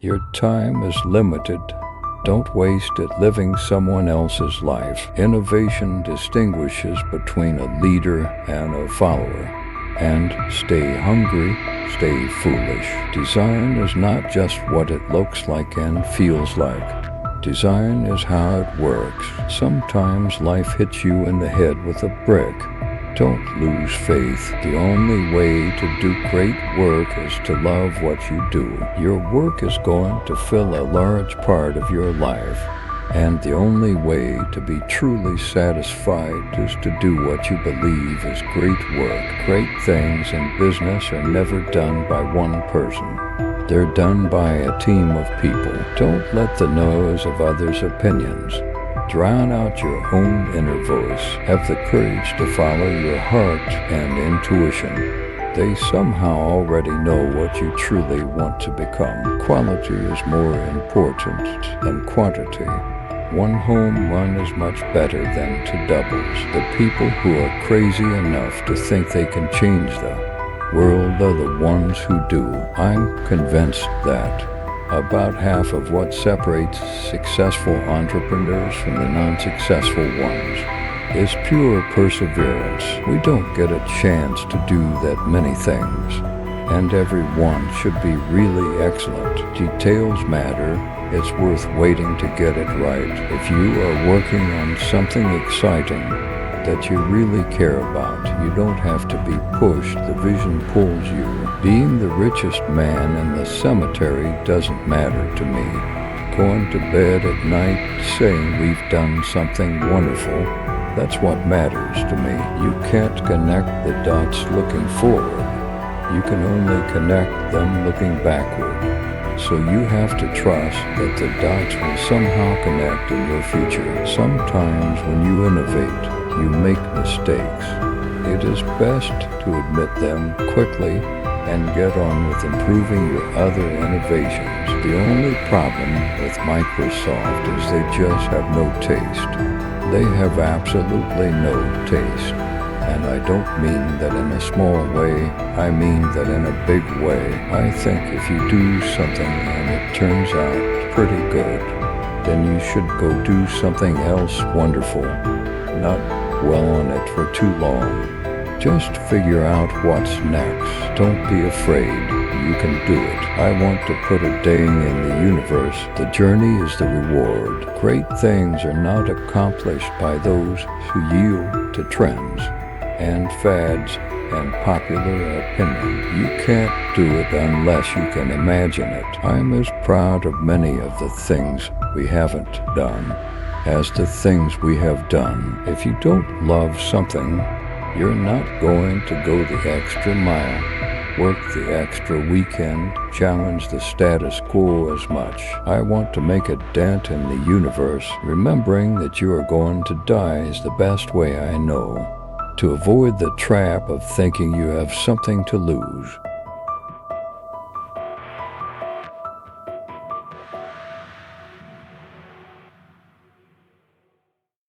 Your time is limited. Don't waste it living someone else's life. Innovation distinguishes between a leader and a follower. And stay hungry, stay foolish. Design is not just what it looks like and feels like. Design is how it works. Sometimes life hits you in the head with a brick. Don't lose faith. The only way to do great work is to love what you do. Your work is going to fill a large part of your life, and the only way to be truly satisfied is to do what you believe is great work. Great things in business are never done by one person. They're done by a team of people. Don't let the noise of others' opinions drown out your own inner voice. Have the courage to follow your heart and intuition. They somehow already know what you truly want to become. Quality is more important than quantity. One home run is much better than two doubles. The people who are crazy enough to think they can change the world are the ones who do. I'm convinced that about half of what separates successful entrepreneurs from the non-successful ones is pure perseverance. We don't get a chance to do that many things, and everyone should be really excellent. Details matter. It's worth waiting to get it right. If you are working on something exciting that you really care about, you don't have to be pushed. The vision pulls you. Being the richest man in the cemetery doesn't matter to me. Going to bed at night saying we've done something wonderful, that's what matters to me. You can't connect the dots looking forward. You can only connect them looking backward. So you have to trust that the dots will somehow connect in your future. Sometimes when you innovate, you make mistakes. It is best to admit them quickly and get on with improving your other innovations. The only problem with Microsoft is they just have no taste. They have absolutely no taste. And I don't mean that in a small way, I mean that in a big way. I think if you do something and it turns out pretty good, then you should go do something else wonderful. Not dwell on it for too long. Just figure out what's next. Don't be afraid. You can do it. I want to put a ding in the universe. The journey is the reward. Great things are not accomplished by those who yield to trends and fads and popular opinion. You can't do it unless you can imagine it. I'm as proud of many of the things we haven't done as the things we have done. If you don't love something, you're not going to go the extra mile, work the extra weekend, challenge the status quo as much. I want to make a dent in the universe. Remembering that you are going to die is the best way I know to avoid the trap of thinking you have something to lose.